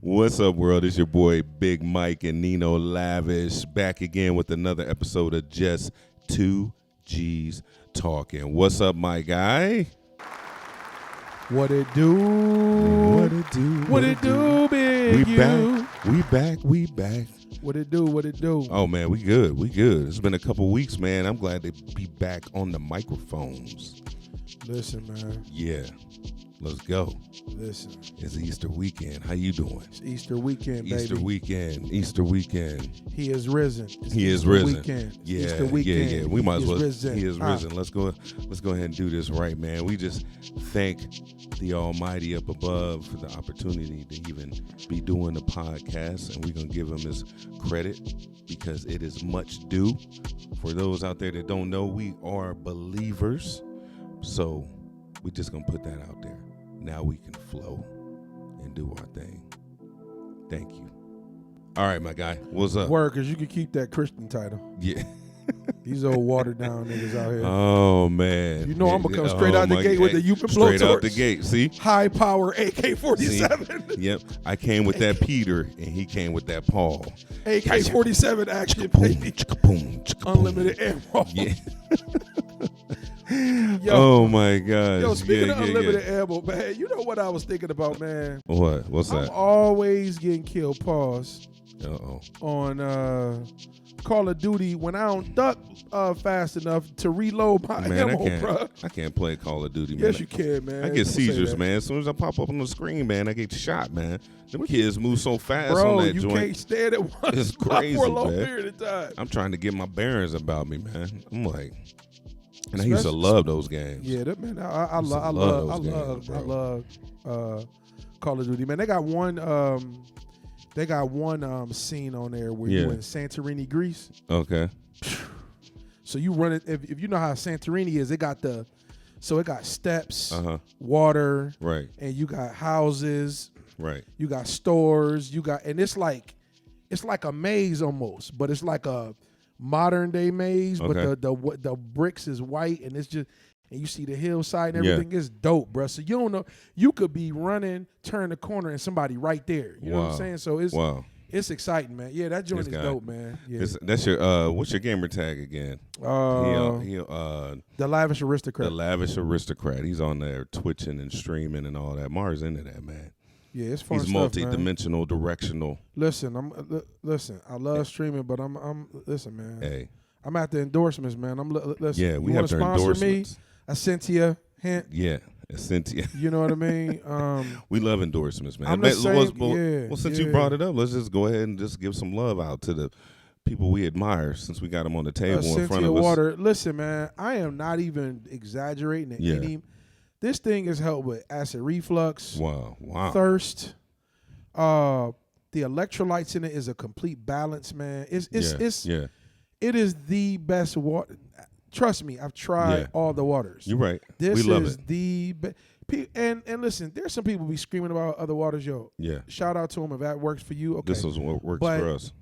What's up, world? It's your boy Big Mike and Nino Lavish back again with another episode of Just 2G'z Talking. What's up, my guy? What it do? What it do? What it do, big We you? back. We back. What it do? What it do? Oh, man, we good. It's been a couple weeks, man. I'm glad to be back on the microphones. Listen, man. Yeah. Let's go. Listen. It's Easter weekend. How you doing? It's Easter weekend, baby. Easter weekend. He is risen. He is risen. Weekend. Yeah, Easter weekend. yeah. We might as well. Risen. He is risen. Let's go ahead and do this right, man. We just thank the Almighty up above for the opportunity to even be doing the podcast, and we're gonna give him his credit because it is much due. For those out there that don't know, we are believers, so we just gonna put that out there. Now we can flow and do our thing. Thank you. All right, my guy. What's up? Word, because you can keep that Christian title. Yeah. These old watered down niggas out here. Oh, man. You know I'm going to come straight out the gate with the Human blowtorch. Straight out the gate. See? High power AK-47. Yep. I came with that Peter, and he came with that Paul. AK-47 action, baby. Unlimited ammo. Yeah. Yo, oh, my gosh. Yo, speaking of unlimited ammo, man, you know what I was thinking about, man? What? What's that? I'm always getting killed, pause, Uh-oh. on Call of Duty when I don't duck fast enough to reload my ammo, bro. I can't play Call of Duty, man. Yes, you can, man. I get seizures, man. As soon as I pop up on the screen, man, I get shot, man. Them kids move so fast bro, on that you joint. can't stand at one It's spot crazy, for a long man. period of time. I'm trying to get my bearings about me, man. I'm like, and I used to love those games. Yeah, that man. I love Call of Duty, man. They got one scene on there where you in Santorini, Greece. Okay. So you run it. If you know how Santorini is, it got steps, water, right, and you got houses, right. You got stores, and it's like a maze almost, but it's like a modern day maze. Okay. But the bricks is white, and it's just. And you see the hillside and everything is dope, bro. So you don't know, you could be running, turn the corner, and somebody right there. You know what I'm saying? So it's exciting, man. Yeah, that joint is dope, man. Yeah. That's your what's your gamer tag again? The Lavish Aristocrat. The Lavish Aristocrat. He's on there twitching and streaming and all that. Mars into that, man. Yeah, it's fun. He's multi-dimensional, directional. Listen, I love streaming, but listen, man. Hey, I'm at the endorsements, man. Listen. Yeah, we you have to endorsements. Me? Essentia, hint. Yeah, Essentia. You know what I mean? We love endorsements, man. I'm the same, well, since you brought it up, let's just go ahead and just give some love out to the people we admire since we got them on the table in front of us. Water. Listen, man, I am not even exaggerating. This thing has helped with acid reflux. Wow. Thirst. The electrolytes in it is a complete balance, man. It is the best water. Trust me, I've tried all the waters. You're right. This we love is it. the best. And listen, there's some people be screaming about other waters, yo. Yeah. Shout out to them if that works for you. Okay. This is what works for us.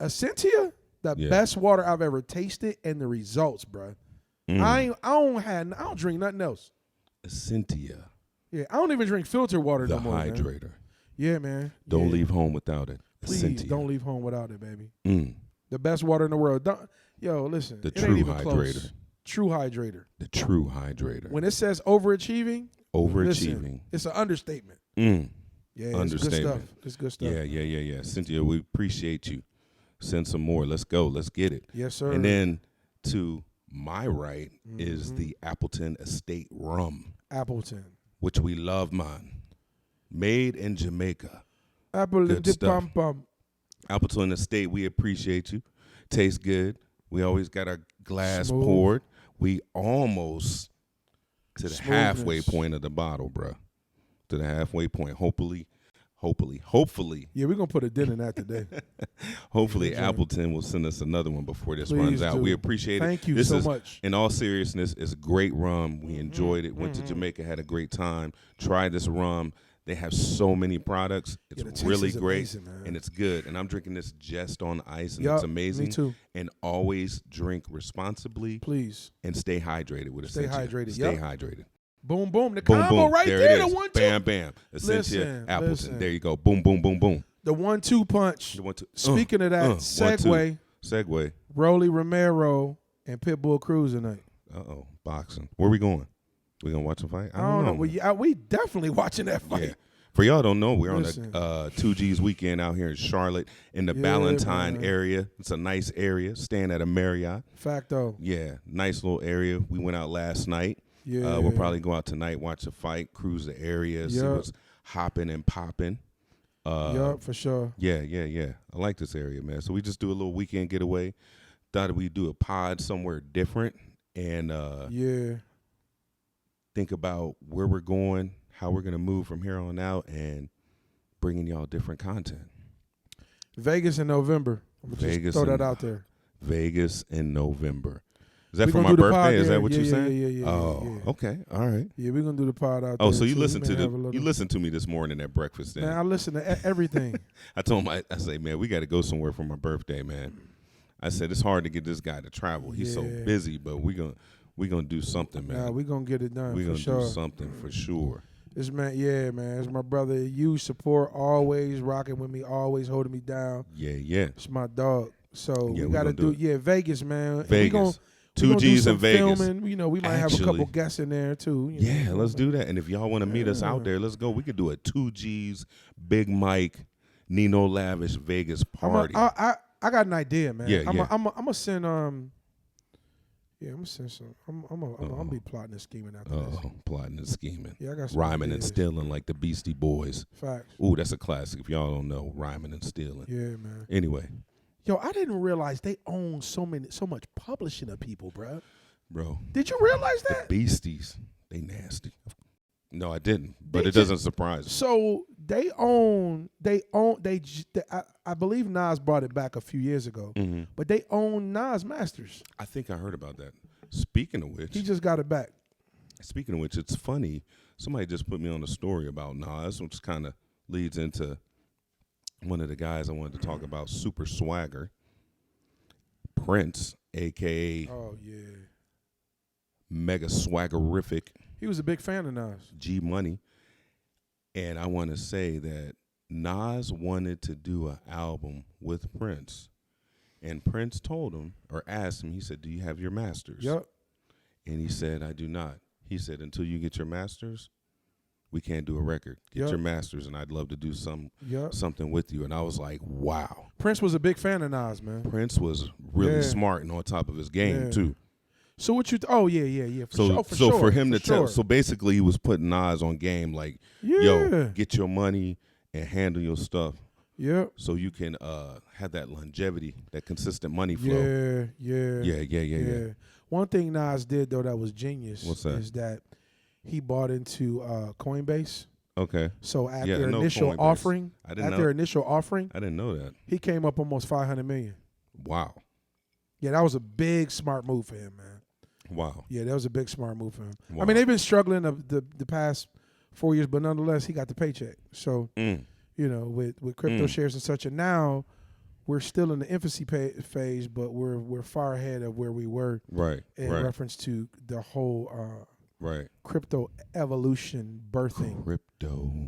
Essentia, the best water I've ever tasted, and the results, bro. I don't drink nothing else. Essentia. Yeah, I don't even drink filtered water no more. The hydrator. Man. Yeah, man. Don't leave home without it. Please Essentia. don't leave home without it, baby. The best water in the world. Listen. The it true ain't even hydrator. Close. True hydrator. The true hydrator. When it says overachieving, listen, it's an understatement. Yeah, understatement. It's good stuff. Yeah. Cynthia, we appreciate you. Send some more. Let's go. Let's get it. Yes, sir. And then to my right is the Appleton Estate Rum. Appleton. Which we love, man. Made in Jamaica. Appleton Pum. Appleton Estate, we appreciate you. Tastes good. We always got our glass Smooth. poured. We almost to the halfway point of the bottle, bro. To the halfway point. Hopefully. Yeah, we're going to put a dent in that today. Hopefully Appleton will send us another one before this runs out. We appreciate it. Thank you so much. In all seriousness, it's great rum. We enjoyed it. Went to Jamaica, had a great time. Tried this rum. They have so many products. It's really great, amazing, and it's good. And I'm drinking this just on ice, and it's amazing. Me too. And always drink responsibly. Please. And stay hydrated with it. Stay hydrated. Stay hydrated. Boom, boom. The boom, combo boom. right there. there. It is. The 1-2. Bam, bam. Essentia, Appleton. Listen. There you go. Boom, boom, boom, boom. The 1-2 punch. The 1-2. Speaking of that, segue. Rolly Romero and Pitbull Cruz tonight. Boxing. Where we going? We gonna watch a fight? I don't know. We definitely watching that fight. Yeah. For y'all don't know, we're on the 2G'z weekend out here in Charlotte in the Ballantyne area. It's a nice area. Staying at a Marriott. Facto. Yeah, nice little area. We went out last night. Yeah. We'll probably go out tonight, watch a fight, cruise the area, see what's hopping and popping. For sure. Yeah. I like this area, man. So we just do a little weekend getaway. Thought we'd do a pod somewhere different and think about where we're going, how we're going to move from here on out, and bringing y'all different content. Vegas in November. I'm going to just throw that out there. Vegas in November. Is that for my birthday? Is that what you're saying? Yeah. Okay. All right. Yeah, we're going to do the pod out there. Oh, so you listened to me this morning at breakfast then? Man, I listen to everything. I told him, I say, man, we got to go somewhere for my birthday, man. I said, it's hard to get this guy to travel. He's so busy, but we gonna do something, man. Nah, we gonna get it done. We gonna do something for sure. This man, man. It's my brother. Huge support, always rocking with me, always holding me down. Yeah. It's my dog. So we gotta do Vegas, man. Vegas. 2G'z in Vegas. Filming. You know, we might have a couple guests in there too. Let's do that. And if y'all want to meet us out there, let's go. We could do a 2G'z, Big Mike, Nino Lavish Vegas party. I got an idea, man. I'm gonna send I'm gonna send some. I'm gonna be plotting and scheming after this. Plotting and scheming. Yeah, I got some rhyming ideas. and stealing like the Beastie Boys. Facts. Ooh, that's a classic. If y'all don't know, rhyming and stealing. Yeah, man. Anyway. Yo, I didn't realize they own so much publishing of people, bro. Did you realize that? The Beasties, they nasty. No, I didn't, but it doesn't surprise me. So I believe Nas brought it back a few years ago, but they own Nas Masters. I think I heard about that. Speaking of which, he just got it back. Speaking of which, it's funny. Somebody just put me on a story about Nas, which kind of leads into one of the guys I wanted to talk about, Super Swagger, Prince, a.k.a. Mega Swaggerific. He was a big fan of Nas. G Money. And I want to say that Nas wanted to do an album with Prince. And Prince told him, or asked him, he said, do you have your masters? Yep. And he said, I do not. He said, until you get your masters, we can't do a record. Get your masters, and I'd love to do something with you. And I was like, wow. Prince was a big fan of Nas, man. Prince was really smart and on top of his game, too. So what you? For him to tell. So basically, he was putting Nas on game, like, yo, get your money and handle your stuff. Yeah. So you can have that longevity, that consistent money flow. Yeah. One thing Nas did though that was genius. What's that? Is that he bought into Coinbase. Okay. So at their initial offering, I didn't know that. He came up almost $500 million. Wow. Yeah, that was a big smart move for him, man. Wow. Yeah, that was a big smart move for him. Wow. I mean, they've been struggling the past 4 years, but nonetheless, he got the paycheck. So, with crypto shares and such, and now we're still in the infancy phase, but we're far ahead of where we were. Right. In reference to the whole crypto evolution birthing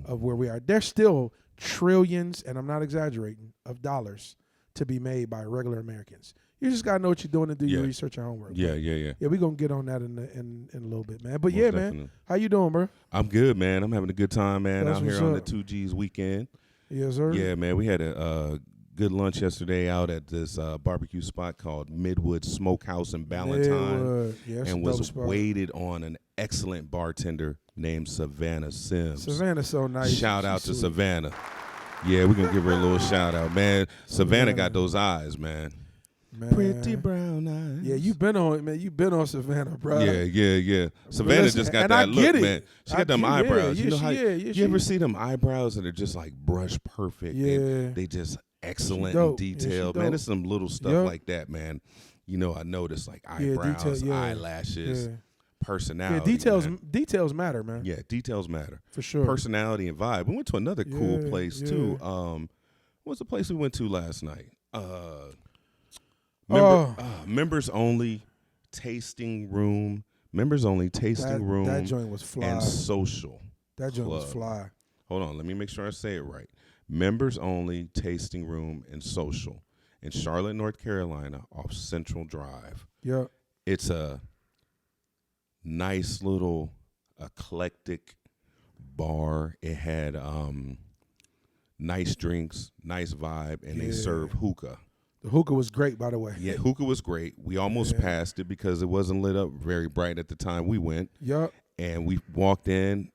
of where we are. There's still trillions, and I'm not exaggerating, of dollars to be made by regular Americans. You just gotta know what you're doing and do your research and homework. Yeah. Yeah, we're gonna get on that in a little bit, man. But Most definitely. Man, how you doing, bro? I'm good, man. I'm having a good time, man. That's out here on the 2G'z weekend. Yes, sir. Yeah, man. We had a good lunch yesterday out at this barbecue spot called Midwood Smokehouse in Ballantyne, and was waited on an excellent bartender named Savannah Sims. Savannah's so nice. Shout out to Savannah. Yeah, we're gonna give her a little shout out, man. Savannah got those eyes, man. Pretty brown eyes. Yeah, you've been on it, man. You've been on Savannah, bro. Yeah. Savannah just got that look, man. She got them eyebrows. You ever see them eyebrows that are just like brush perfect? Yeah. They just excellent and detailed, man. It's some little stuff like that, man. I noticed like eyebrows, eyelashes, personality. Yeah, details matter, man. Yeah, details matter. For sure. Personality and vibe. We went to another cool place too. What's the place we went to last night? Members only tasting room Members only tasting room. That joint was fly. And social. That joint club. was fly. Hold on, let me make sure I say it right. Members only tasting room and social in Charlotte, North Carolina, off Central Drive. Yep. It's a nice little eclectic bar. It had nice drinks, nice vibe, and they serve hookah. The hookah was great, by the way. Yeah, hookah was great. We almost passed it because it wasn't lit up very bright at the time we went. Yep. And we walked in.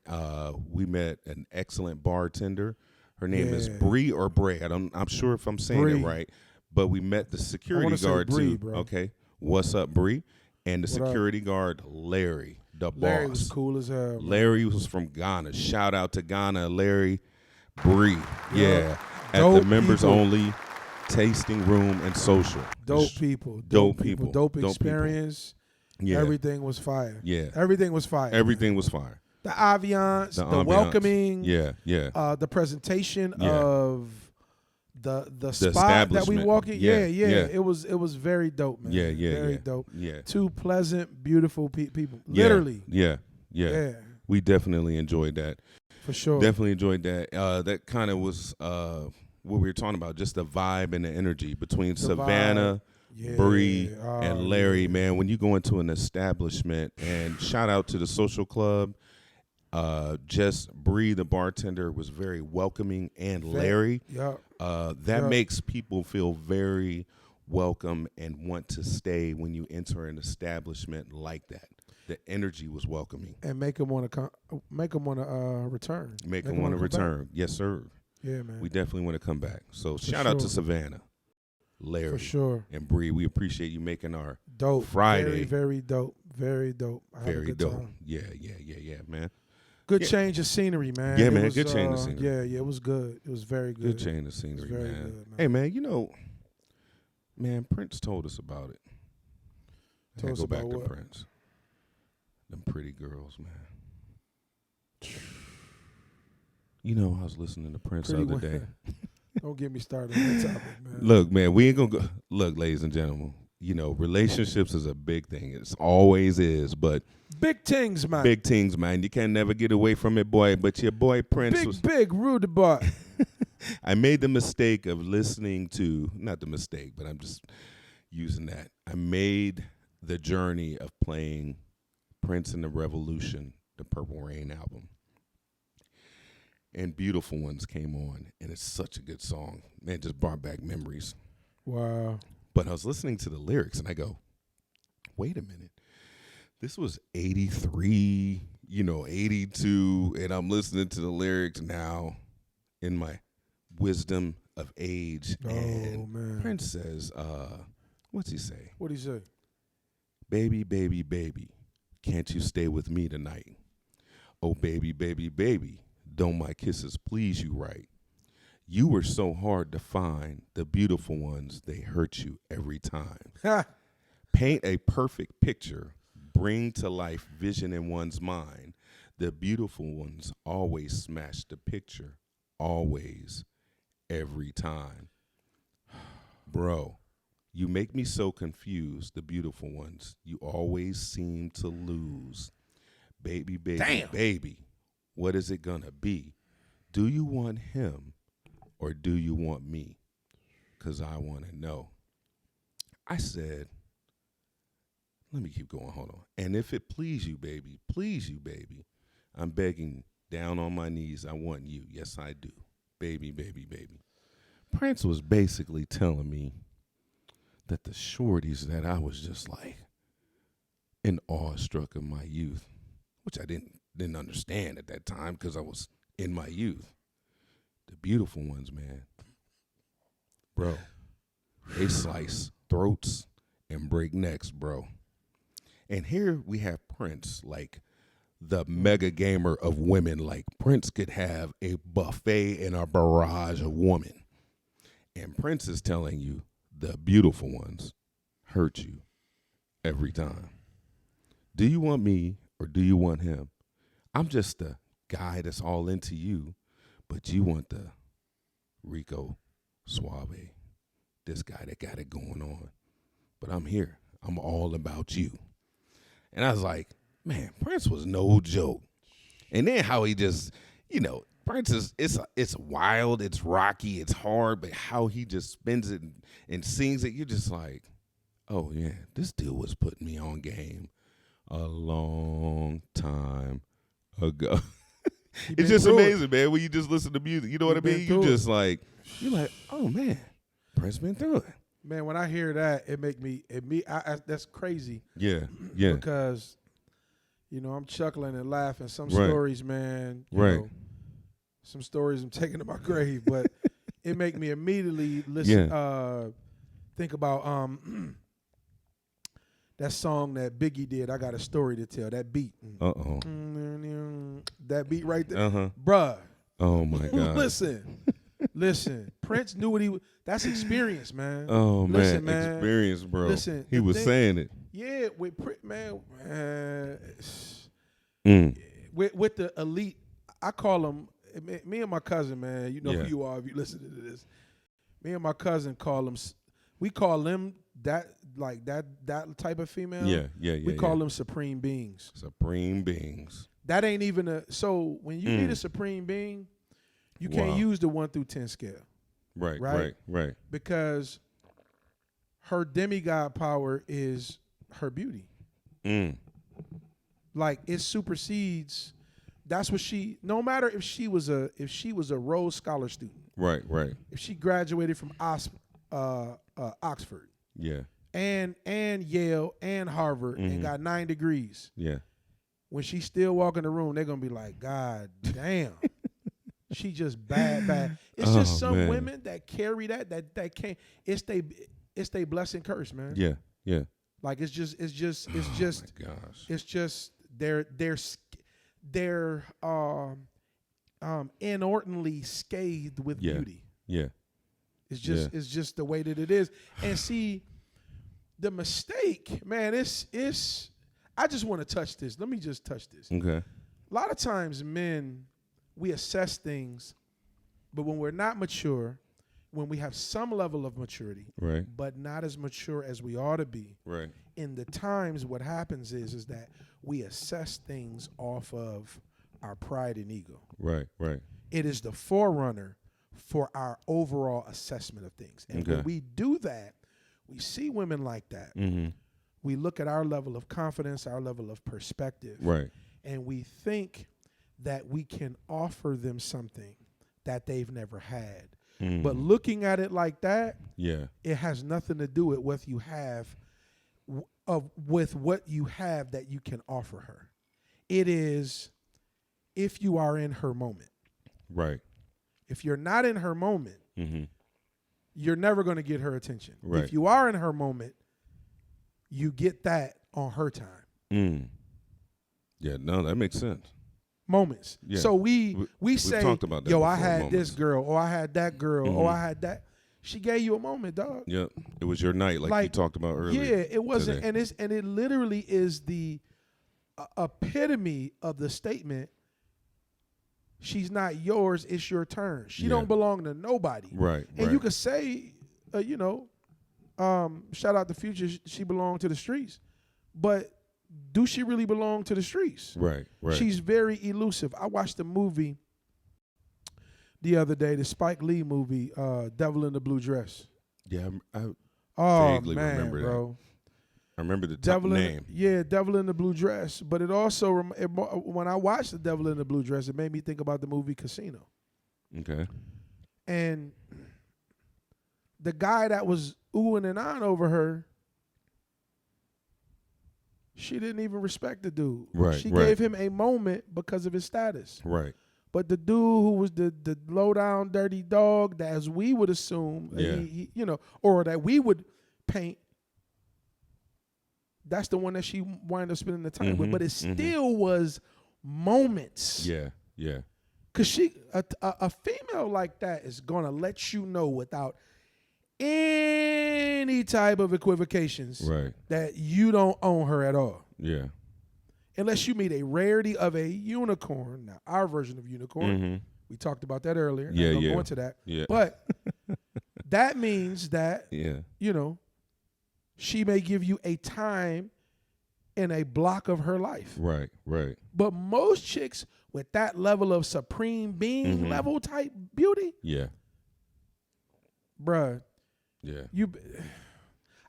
We met an excellent bartender. Her name is Bree or Bray. I'm sure if I'm saying it right. But we met the security guard Bree, too. Bro. Okay. What's up, Bree? And the security guard, Larry, the boss. Larry was cool as hell. Larry was from Ghana. Shout out to Ghana, Larry. Bree. Yeah. At Dope the members people. only tasting room and social. Dope people. Dope people. Dope experience. Yeah. Everything was fire. Yeah. Everything was fire. Everything was fire. The ambiance, the welcoming. Yeah. The presentation of the spot that we establishment. walk in. Yeah. It was very dope, man. Very dope. Yeah. Two pleasant, beautiful people. Literally. Yeah. We definitely enjoyed that. For sure. Definitely enjoyed that. That kind of was what we were talking about, just the vibe and the energy between Savannah, Bree, and Larry, man. When you go into an establishment, and shout out to the social club, just Bree, the bartender, was very welcoming, and Larry. That makes people feel very welcome and want to stay when you enter an establishment like that. The energy was welcoming, and make them want to return. Make them want to return. Yes, sir. Yeah, man. We definitely want to come back. So shout out to Savannah, Larry, for sure, and Bree. We appreciate you making our dope Friday. Very dope. Very dope. Very dope. Time. Yeah, man. Good change of scenery, man. Yeah, man. Good change of scenery. Yeah, it was good. It was very good. Good change of scenery, man. Good, man. Hey, man, Prince told us about it. Told us go about back what? to Prince. Them pretty girls, man. You know, I was listening to Prince the other day. Don't get me started on that topic, man. Look, man, we ain't gonna go. Look, ladies and gentlemen, you know, relationships is a big thing. It always is, but big things, man. Big things, man. You can never get away from it, boy. But your boy Prince was big rude boy. I made the mistake of listening to, not the mistake, but I'm just using that. I made the journey of playing Prince and the Revolution, the Purple Rain album. And Beautiful Ones came on, and it's such a good song. Man, it just brought back memories. Wow. But I was listening to the lyrics, and I go, wait a minute. This was 83, 82, and I'm listening to the lyrics now in my wisdom of age. And man. Prince says, what's he say? What'd he say? Baby, baby, baby, can't you stay with me tonight? Oh, baby, baby, baby, don't my kisses please you right? You were so hard to find, the beautiful ones, they hurt you every time. Paint a perfect picture, bring to life vision in one's mind. The beautiful ones always smash the picture, always, every time. Bro, you make me so confused, the beautiful ones. You always seem to lose. Baby, baby, baby, what is it gonna be? Do you want him or do you want me? 'Cause I want to know. I said, let me keep going, hold on. And if it please you, baby, I'm begging down on my knees, I want you. Yes, I do. Baby, baby, baby. Prince was basically telling me that the shorties that I was just like in awestruck of my youth, which I didn't understand at that time because I was in my youth. The beautiful ones, man. Bro, they slice throats and break necks, bro. And here we have Prince, like the mega gamer of women. Like Prince could have a buffet and a barrage of women. And Prince is telling you the beautiful ones hurt you every time. Do you want me or do you want him? I'm just the guy that's all into you, but you want the Rico Suave, this guy that got it going on. But I'm here. I'm all about you. And I was like, man, Prince was no joke. And then how he just, Prince is it's wild, it's rocky, it's hard, but how he just spins it and sings it, you're just like, oh yeah, this dude was putting me on game a long time ago. It's just amazing, man, when you just listen to music. You know what I mean? You just like, you're like, oh man, Prince been through it. Man, when I hear that, it make me that's crazy. Yeah. Because, I'm chuckling and laughing. Some stories, man, you know, some stories I'm taking to my grave, but it make me immediately listen, think about that song that Biggie did, I Got a Story to Tell, that beat. Uh-oh. That beat right there. Uh-huh. Bruh. Oh, my God. Listen. Prince knew what he was. That's experience, man. Oh, listen, man. Experience, bro. Listen. He was saying it. Yeah, with the elite, I call them, me and my cousin, man, you know who you are if you listen to this. Me and my cousin we call them that type of female. Yeah. We call them supreme beings. Supreme beings. That ain't even so when you need a supreme being, you can't use the 1 through 10 scale. Right. Because her demigod power is her beauty. Like it supersedes. That's what no matter if she was a Rhodes Scholar student. Right. If she graduated from Oxford. Yeah. And Yale and Harvard and got 9 degrees. Yeah. When she still walk in the room, they're gonna be like, God damn. She just bad. It's just some women that carry that can't. It's they blessing curse, man. Yeah. Like it's just. Oh my gosh. It's just they're inordinately scathed with beauty. Yeah. It's just the way that it is. And see, the mistake, man. It's. I just want to touch this. Let me just touch this. Okay. A lot of times, men, we assess things, but when we're not mature, when we have some level of maturity, right, but not as mature as we ought to be, right, in the times what happens is that we assess things off of our pride and ego. Right. It is the forerunner for our overall assessment of things. And when we do that, we see women like that. Mm-hmm. We look at our level of confidence, our level of perspective, right, and we think that we can offer them something that they've never had. Mm. But looking at it like that, it has nothing to do with what you have, with what you have that you can offer her. It is if you are in her moment. Right. If you're not in her moment, you're never going to get her attention. Right. If you are in her moment, you get that on her time. Yeah, no, that makes sense. Moments. Yeah. So we say, talked about that yo, before, I had moments. this girl, or I had that girl, or I had that. She gave you a moment, dog. Yeah, it was your night, like you talked about earlier. Yeah, it wasn't, today. and it literally is the epitome of the statement. She's not yours; it's your turn. She don't belong to nobody. Right. And you could say, shout out to Future. She belonged to the streets, but do she really belong to the streets? Right. She's very elusive. I watched a movie the other day, the Spike Lee movie, Devil in the Blue Dress. Yeah, I vaguely remember bro. That. I remember the name. Devil in the Blue Dress. But it also, when I watched the Devil in the Blue Dress, it made me think about the movie Casino. Okay. And the guy that was oohing and ahhing over her, she didn't even respect the dude. Right. She gave him a moment because of his status. Right. But the dude who was the low down dirty dog, that as we would assume, he, or that we would paint, that's the one that she wound up spending the time with. But it still was moments. Yeah. Because a female like that is gonna let you know without any type of equivocations that you don't own her at all. Yeah. Unless you meet a rarity of a unicorn. Now, our version of unicorn, we talked about that earlier. Yeah, I'm going to go into that. Yeah. But that means that, she may give you a time in a block of her life. Right, right. But most chicks with that level of supreme being level type beauty, bruh,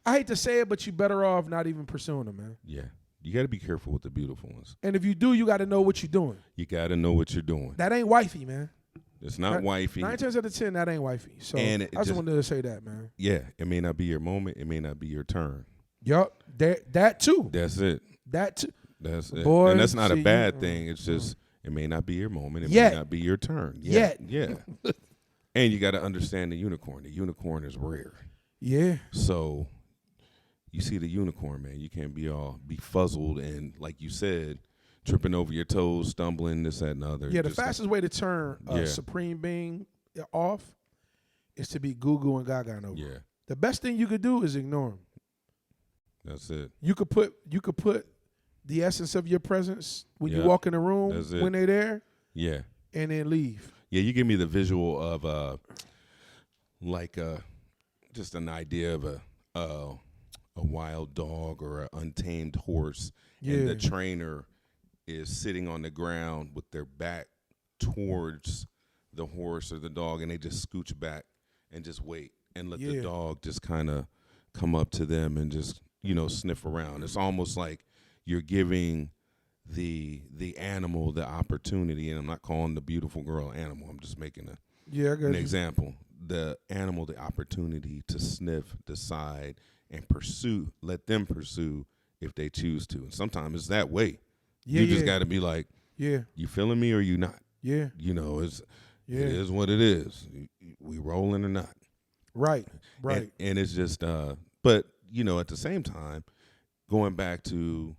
I hate to say it, but you better off not even pursuing them, man. Yeah. You got to be careful with the beautiful ones. And if you do, you got to know what you're doing. You got to know what you're doing. That ain't wifey, man. It's not wifey. 9 times out of 10, that ain't wifey. So I just wanted to say that, man. Yeah, it may not be your moment. It may not be your turn. Yup, that too. That's it. That too. That's it. Boy, and that's not a bad thing. It's just it may not be your moment. It may not be your turn. Yeah. And you got to understand the unicorn. The unicorn is rare. Yeah. So you see the unicorn, man. You can't be all befuzzled and, like you said, tripping over your toes, stumbling, this, that, and the other. Yeah, the fastest way to turn a supreme being off is to be Goo and Gaga over. Yeah. The best thing you could do is ignore them. That's it. You could put the essence of your presence when you walk in the room when they're there. Yeah. And then leave. Yeah, you give me the visual of just an idea of a wild dog or an untamed horse, and the trainer is sitting on the ground with their back towards the horse or the dog, and they just scooch back and just wait and let the dog just kind of come up to them and just, sniff around. It's almost like you're giving the animal the opportunity, and I'm not calling the beautiful girl animal. I'm just making an example. The animal the opportunity to sniff, decide, and pursue. Let them pursue if they choose to. And sometimes it's that way. You just got to be like, you feeling me or you not? Yeah. It is what it is. We rolling or not. Right. And it's just, but, at the same time, going back to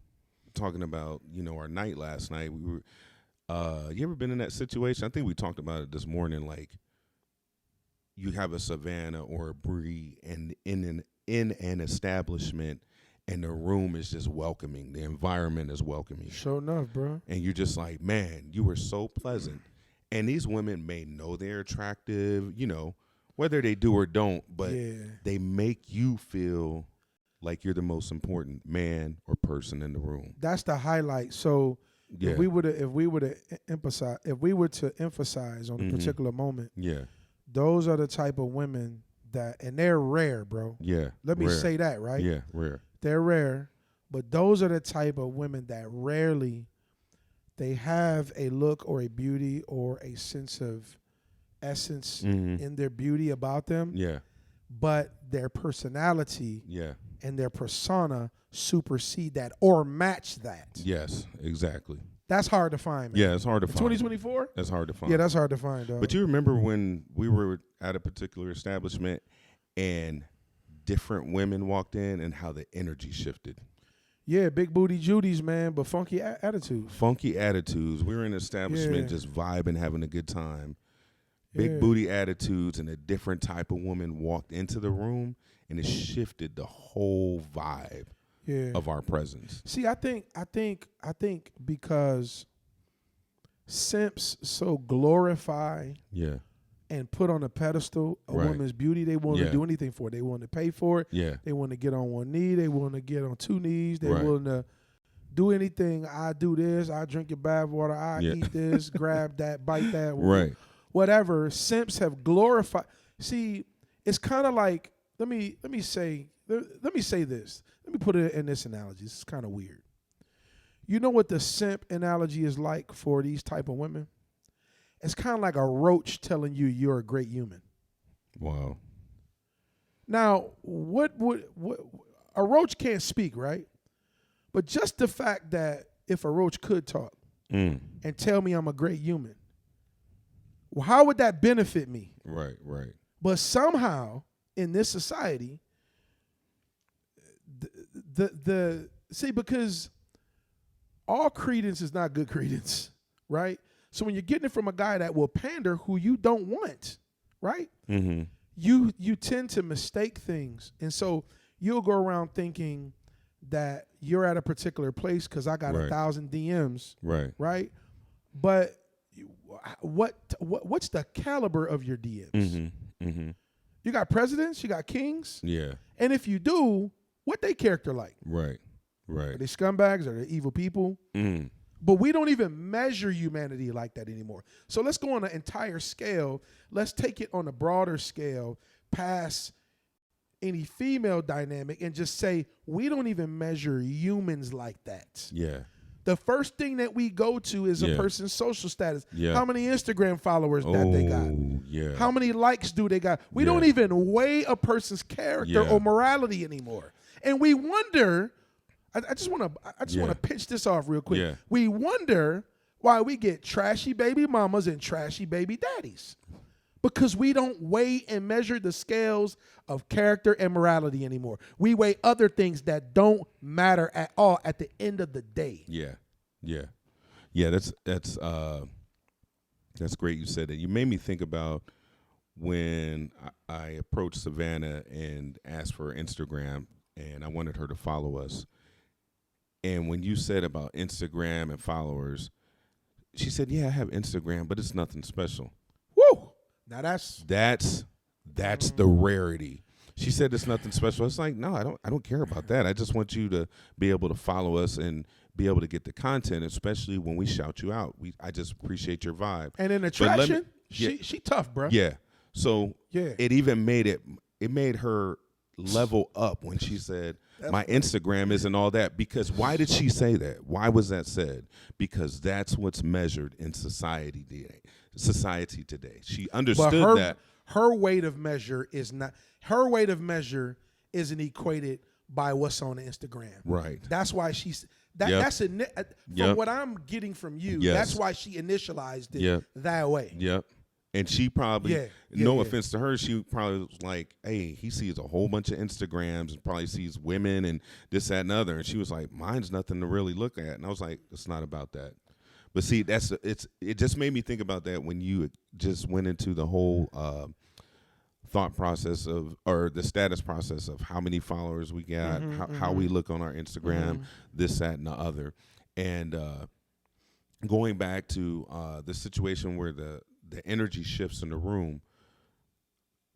talking about, our night last night, we were, you ever been in that situation? I think we talked about it this morning, like, you have a Savannah or a Bree and in an establishment, and the room is just welcoming. The environment is welcoming. Sure enough, bro. And you're just like, man, you were so pleasant. And these women may know they're attractive, whether they do or don't, but they make you feel like you're the most important man or person in the room. That's the highlight. So if we were to emphasize on a particular moment, those are the type of women that, and they're rare, bro. Yeah. Let me say that, right? Yeah, rare. They're rare, but those are the type of women that rarely they have a look or a beauty or a sense of essence in their beauty about them. Yeah. But their personality and their persona supersede that or match that. Yes, exactly. That's hard to find, man. Yeah, it's hard to find. 2024? That's hard to find. Yeah, that's hard to find, dog. But you remember when we were at a particular establishment and different women walked in and how the energy shifted? Yeah, big booty Judy's, man, but funky attitudes. Funky attitudes. We were in an establishment just vibing, having a good time. Big booty attitudes, and a different type of woman walked into the room, and it shifted the whole vibe of our presence. See, I think because simps so glorify and put on a pedestal a woman's beauty, they want to do anything for it. They want to pay for it. Yeah. They want to get on one knee. They want to get on two knees. They want to do anything. I do this. I drink your bath water. I eat this. Grab that. Bite that. Right. Whatever. Simps have glorified. See, it's kind of like, let me say this. Let me put it in this analogy. This is kind of weird. You know what the simp analogy is like for these type of women? It's kind of like a roach telling you you're a great human. Wow. Now, what a roach can't speak, right? But just the fact that if a roach could talk and tell me I'm a great human, well, how would that benefit me? Right. But somehow in this society, because all credence is not good credence, right? So when you're getting it from a guy that will pander who you don't want, right? Mm-hmm. You tend to mistake things. And so you'll go around thinking that you're at a particular place because I got 1,000 DMs, right? But what's the caliber of your DMs? Mm-hmm. Mm-hmm. You got presidents, you got kings. Yeah. And if you do, what they character like? Right. Right. Are they scumbags? Are they evil people? Mm. But we don't even measure humanity like that anymore. So let's go on an entire scale. Let's take it on a broader scale past any female dynamic and just say we don't even measure humans like that. Yeah. The first thing that we go to is a person's social status. Yeah. How many Instagram followers that they got? Yeah. How many likes do they got? We don't even weigh a person's character or morality anymore. And we wonder, I just want to pitch this off real quick. Yeah. We wonder why we get trashy baby mamas and trashy baby daddies. Because we don't weigh and measure the scales of character and morality anymore. We weigh other things that don't matter at all at the end of the day. Yeah. That's great. You said that. You made me think about when I approached Savannah and asked for Instagram, and I wanted her to follow us. And when you said about Instagram and followers, she said, "Yeah, I have Instagram, but it's nothing special." Woo! Now that's the rarity. She said it's nothing special. It's like, no, I don't care about that. I just want you to be able to follow us and be able to get the content, especially when we shout you out. I just appreciate your vibe. And in attraction, she tough, bro. Yeah. So it even made her level up when she said my Instagram isn't all that. Because why did she say that? Why was that said? Because that's what's measured in society today. She understood that. Her weight of measure isn't equated by what's on Instagram. Right. That's why that's from what I'm getting from you. Yes. That's why she initialized it that way. Yep. And she probably, no offense to her, she probably was like, hey, he sees a whole bunch of Instagrams and probably sees women and this, that, and other. And she was like, mine's nothing to really look at. And I was like, it's not about that. But see, it just made me think about that when you just went into the whole thought process or the status process of how many followers we got, how we look on our Instagram, this, that, and the other. And going back to the situation where the energy shifts in the room,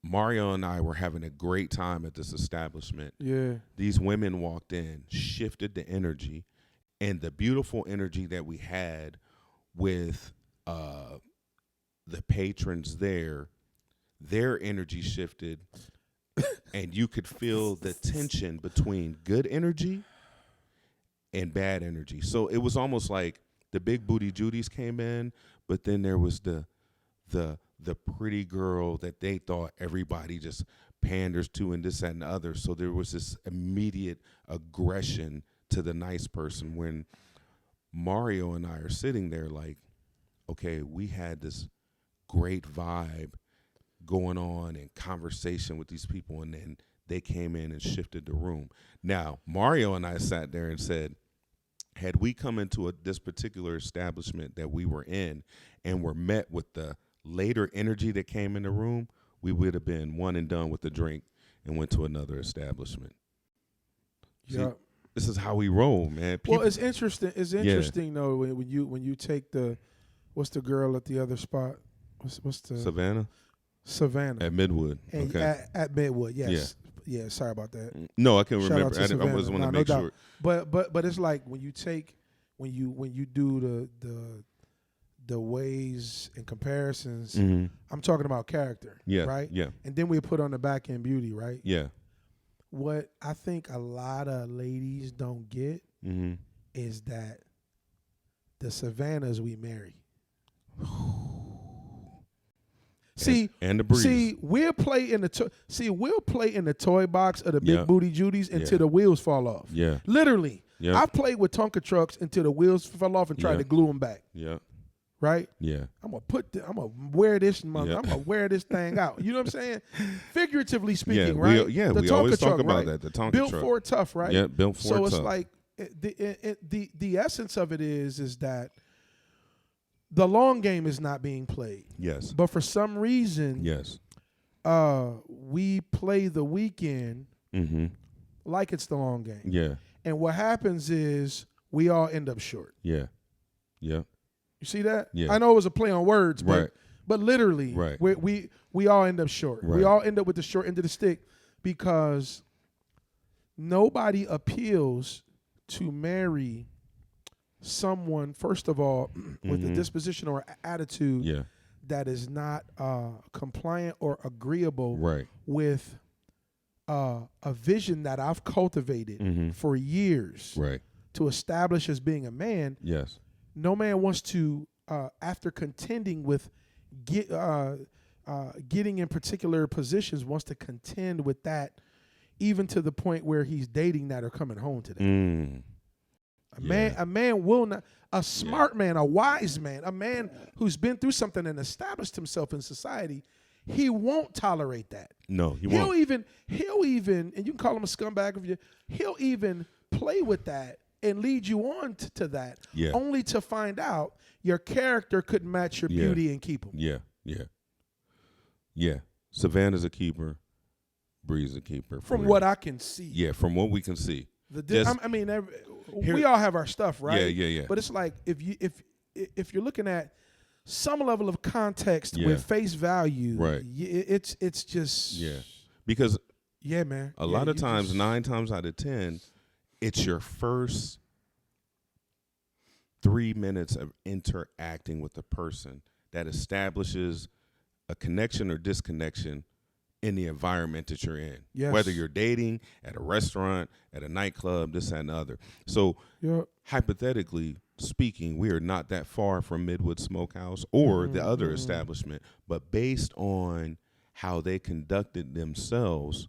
Mario and I were having a great time at this establishment. Yeah. These women walked in, shifted the energy, and the beautiful energy that we had with the patrons there, their energy shifted, and you could feel the tension between good energy and bad energy. So it was almost like the big booty Judies came in, but then there was the pretty girl that they thought everybody just panders to and this, that, and the other. So there was this immediate aggression to the nice person when Mario and I are sitting there like, okay, we had this great vibe going on and conversation with these people, and then they came in and shifted the room. Now, Mario and I sat there and said, had we come into this particular establishment that we were in and were met with the later energy that came in the room, we would have been one and done with the drink and went to another establishment. Yeah. This is how we roll, man. People, well, it's interesting. It's interesting though when you take what's the girl at the other spot? What's the Savannah at Midwood. And okay. At Midwood, yes. Yeah, sorry about that. No, I can't Shout remember. I just want to make sure. But it's like when you do the ways and comparisons, I'm talking about character. Yeah. Right? Yeah. And then we put on the back end beauty, right? Yeah. What I think a lot of ladies don't get is that the Savannahs we marry. And the breeze. See, we'll play in the toy box of the big booty Judies until the wheels fall off. Yeah. Literally. Yeah. I've played with Tonka trucks until the wheels fell off and tried to glue them back. Yeah. Right? Yeah. I'm gonna wear this I'm gonna wear this thing out. You know what I'm saying? Figuratively speaking, right? We always talk about that. The Tonka built truck. for tough, right? Yeah, built for tough. So it's like the essence of it is that the long game is not being played. Yes. But for some reason, we play the weekend like it's the long game. Yeah. And what happens is we all end up short. Yeah. Yeah. You see that? Yeah. I know it was a play on words, but literally, right. we all end up short. Right. We all end up with the short end of the stick because nobody appeals to marry someone, first of all, with a disposition or attitude that is not compliant or agreeable with a vision that I've cultivated for years to establish as being a man. Yes. No man wants to, after contending with getting in particular positions, wants to contend with that, even to the point where he's dating that or coming home to that. A man will not. A smart man, a wise man, a man who's been through something and established himself in society, he won't tolerate that. No, he won't. He'll even, and you can call him a scumbag if you. He'll even play with that and lead you on to that, only to find out your character couldn't match your beauty and keep him. Yeah. Savannah's a keeper. Bree's a keeper. From what I can see. Yeah, from what we can see. We all have our stuff, right? Yeah. But it's like if you're looking at some level of context with face value, it's just because man. A lot of times, 9 times out of 10, it's your first 3 minutes of interacting with the person that establishes a connection or disconnection in the environment that you're in, whether you're dating, at a restaurant, at a nightclub, this, that, and the other. So hypothetically speaking, we are not that far from Midwood Smokehouse or the other establishment, but based on how they conducted themselves,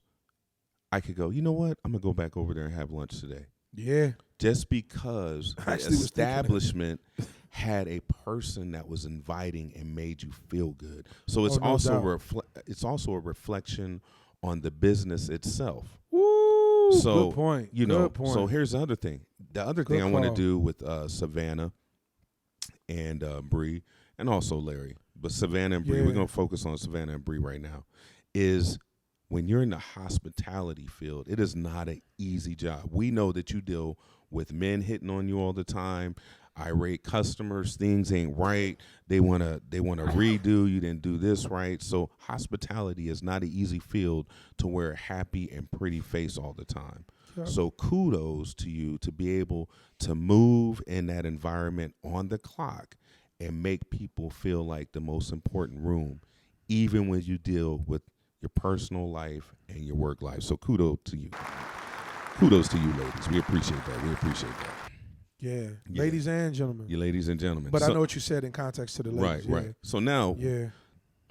I could go, you know what? I'm going to go back over there and have lunch today. Yeah. Just because the establishment had a person that was inviting and made you feel good. So it's it's also a reflection on the business itself. Woo, so good point. So here's the other thing. The other thing I want to do with Savannah and Bree, and also Larry, but Savannah and Bree, we're going to focus on Savannah and Bree right now, is when you're in the hospitality field, it is not an easy job. We know that you deal with men hitting on you all the time, irate customers, things ain't right. They wanna redo, you didn't do this right. So hospitality is not an easy field to wear a happy and pretty face all the time. Yeah. So kudos to you to be able to move in that environment on the clock and make people feel like the most important room, even when you deal with your personal life and your work life. So kudos to you. Kudos to you, ladies. We appreciate that. Yeah. Ladies and gentlemen. Yeah, ladies and gentlemen. But I know what you said in context to the ladies. Right. So now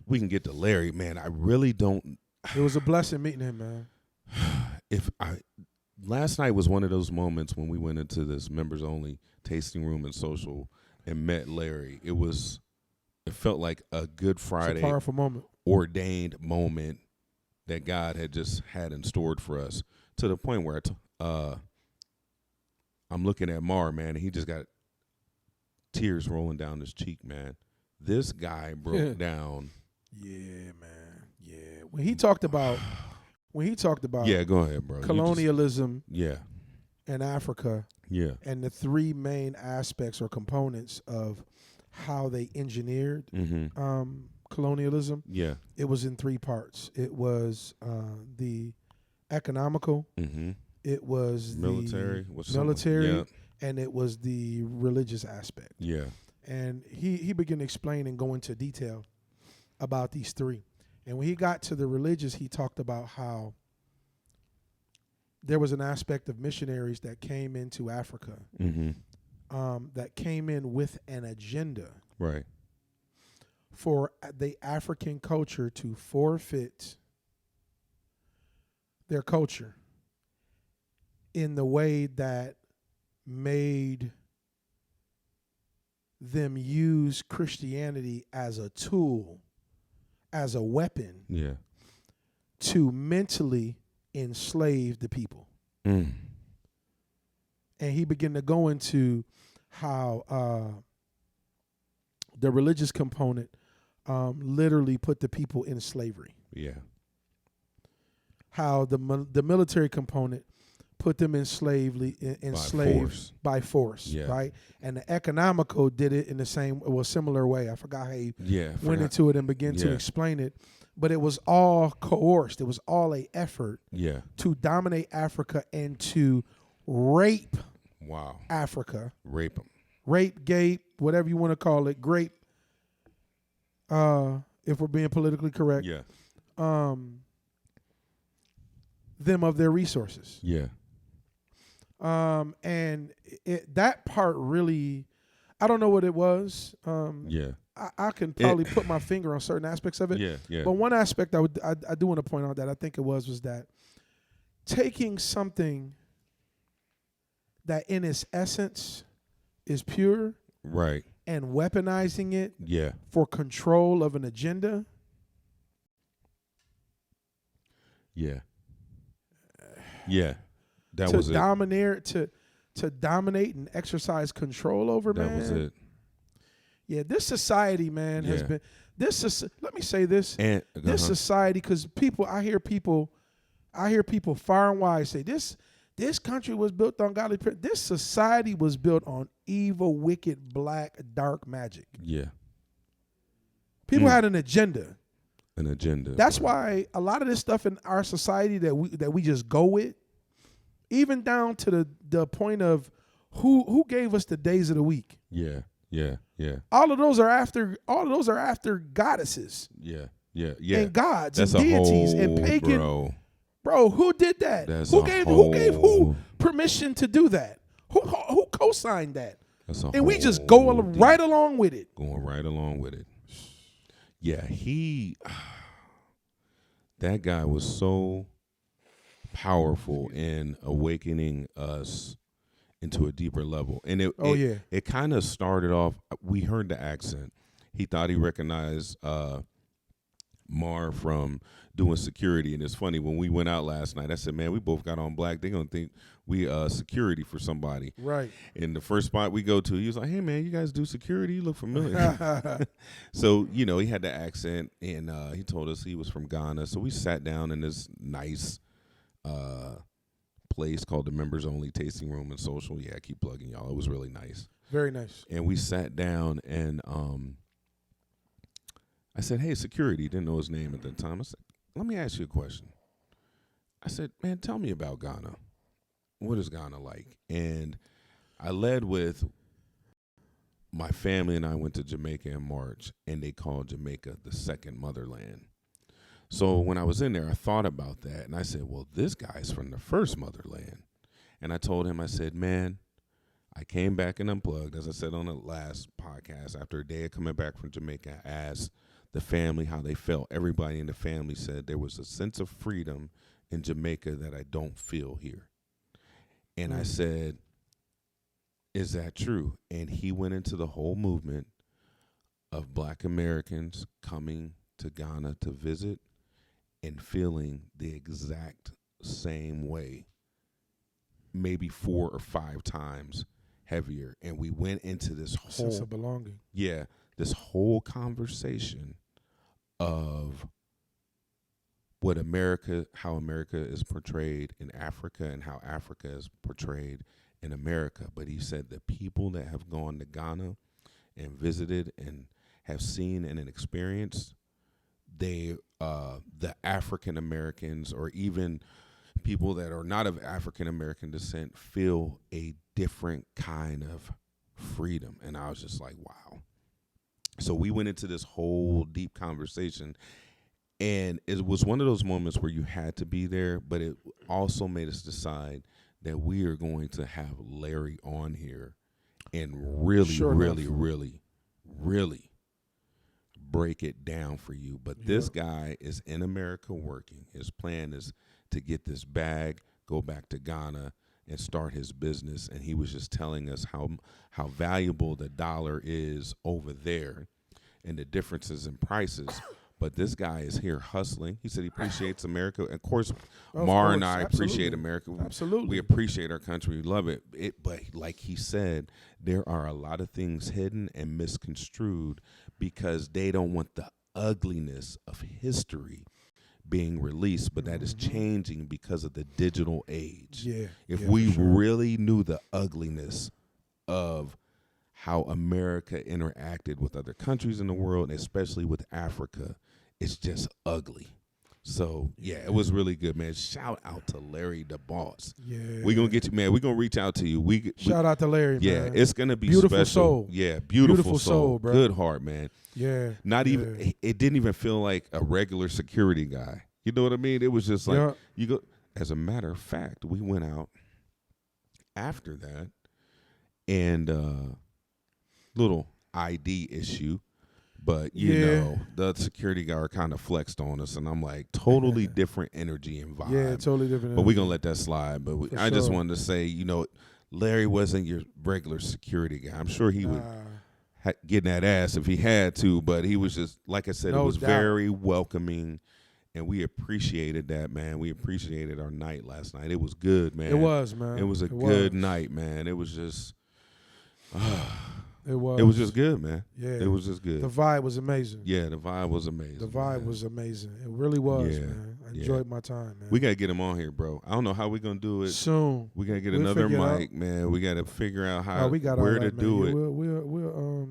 we can get to Larry. Man, I really don't. It was a blessing meeting him, man. Last night was one of those moments when we went into this members-only tasting room and social and met Larry. It felt like a Good Friday, it's a powerful moment, ordained moment that God had just had in store for us, to the point where I'm looking at Mar, man, and he just got tears rolling down his cheek, man. This guy broke down. Yeah, man. Yeah. When he talked about go ahead, bro. Colonialism in Africa. Yeah. And the 3 main aspects or components of how they engineered colonialism. Yeah. It was in 3 parts. It was the economical. It was military, and it was the religious aspect. Yeah. And he began to explain and go into detail about these 3. And when he got to the religious, he talked about how there was an aspect of missionaries that came into Africa that came in with an agenda. Right. For the African culture to forfeit their culture in the way that made them use Christianity as a tool, as a weapon, to mentally enslave the people. And he began to go into how the religious component literally put the people in slavery. Yeah. How the military component put them enslaved by force, right? And the economical did it in the similar way. I forgot how he went into it and began to explain it. But it was all coerced. It was all an effort to dominate Africa and to rape Wow. Africa. Rape them. Rape, gape, whatever you want to call it. Grape. If we're being politically correct. Yeah. Them of their resources. Yeah. And that part really, I don't know what it was. Yeah. I can probably put my finger on certain aspects of it. Yeah, yeah. But one aspect I do want to point out that I think it was that taking something that in its essence is pure, right, and weaponizing it, yeah, for control of an agenda. Yeah. Yeah. That to was it. To dominate and exercise control over, that man. was it. Yeah, this society, man, has been let me say this. And this society, because I hear people far and wide say this country was built on godly principles. This society was built on evil, wicked, black, dark magic. Yeah. People had an agenda. An agenda. That's why a lot of this stuff in our society that we just go with, even down to the point of who gave us the days of the week. Yeah. Yeah. Yeah. All of those are after goddesses. Yeah. Yeah. Yeah. And gods. That's and deities whole, and pagan. Bro, who did that? That's who gave who permission to do that? Who co-signed that? And we just go right along with it. Going right along with it. Yeah, that guy was so powerful in awakening us into a deeper level. And it kind of started off, we heard the accent. He thought he recognized Mar from doing security. And it's funny, when we went out last night, I said, man, we both got on black. They're going to think we security for somebody. Right. And the first spot we go to, he was like, hey, man, you guys do security? You look familiar. So, he had the accent, and he told us he was from Ghana. So we sat down in this nice place called the Members Only Tasting Room and Social. Yeah, I keep plugging y'all. It was really nice. Very nice. And we sat down, and I said, hey, security. Didn't know his name at the time. I said, let me ask you a question. I said, man, tell me about Ghana. What is Ghana like? And I led with my family and I went to Jamaica in March, and they called Jamaica the second motherland. So when I was in there, I thought about that, and I said, well, this guy's from the first motherland. And I told him, I said, man, I came back and unplugged, as I said on the last podcast, after a day of coming back from Jamaica. I asked the family how they felt. Everybody in the family said there was a sense of freedom in Jamaica that I don't feel here. And I said, is that true? And he went into the whole movement of Black Americans coming to Ghana to visit and feeling the exact same way, maybe 4 or 5 times heavier. And we went into this whole sense of belonging. Yeah, this whole conversation of what how America is portrayed in Africa and how Africa is portrayed in America. But he said the people that have gone to Ghana and visited and have seen and experienced, the African Americans, or even people that are not of African American descent, feel a different kind of freedom. And I was just like, wow. So we went into this whole deep conversation, and it was one of those moments where you had to be there, but it also made us decide that we are going to have Larry on here and really break it down for you. But this guy is in America working. His plan is to get this bag, go back to Ghana, and start his business. And he was just telling us how valuable the dollar is over there and the differences in prices. But this guy is here hustling. He said he appreciates America. Of course, Mar and I appreciate America. Absolutely. We appreciate our country. We love it. But like he said, there are a lot of things hidden and misconstrued because they don't want the ugliness of history being released, but that is changing because of the digital age. Yeah. If we really knew the ugliness of how America interacted with other countries in the world, especially with Africa, it's just ugly. So yeah, it was really good, man. Shout out to Larry the Boss. Yeah, we gonna get you, man. We gonna reach out to you. Shout out to Larry, yeah, man. it's gonna be beautiful special. Soul. Yeah, beautiful soul, bro. Good heart, man. Yeah, not even. It didn't even feel like a regular security guy. You know what I mean? It was just like you go. As a matter of fact, we went out after that, and little ID issue. But, you know, the security guard kind of flexed on us, and I'm like, totally different energy and vibe. Yeah, totally different. But we're going to let that slide. But I just wanted to say, you know, Larry wasn't your regular security guy. I'm sure he would get that ass if he had to, but he was just, like I said, it was very welcoming, and we appreciated that, man. We appreciated our night last night. It was good, man. It was, man. It was a good night, man. It was just... It was. It was just good, man. Yeah. It was just good. The vibe was amazing. Yeah, the vibe was amazing. The vibe was amazing. It really was, man. I enjoyed my time, man. We got to get him on here, bro. I don't know how we're going to do it. Soon. We got to get another mic, man. We got to figure out where to do it. We'll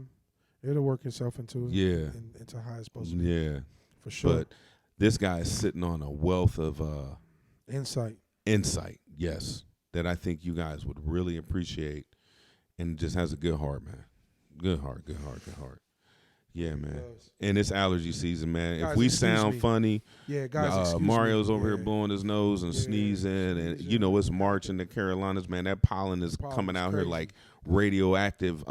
it'll work itself into how it's supposed to be. Yeah. For sure. But this guy is sitting on a wealth of insight. Yes. That I think you guys would really appreciate, and just has a good heart, man. Good heart. Yeah, man. And it's allergy season, man. Guys, if we sound funny, guys, Mario's over here blowing his nose and sneezing, and you know it's March in the Carolinas, man. That pollen is coming out here like radioactive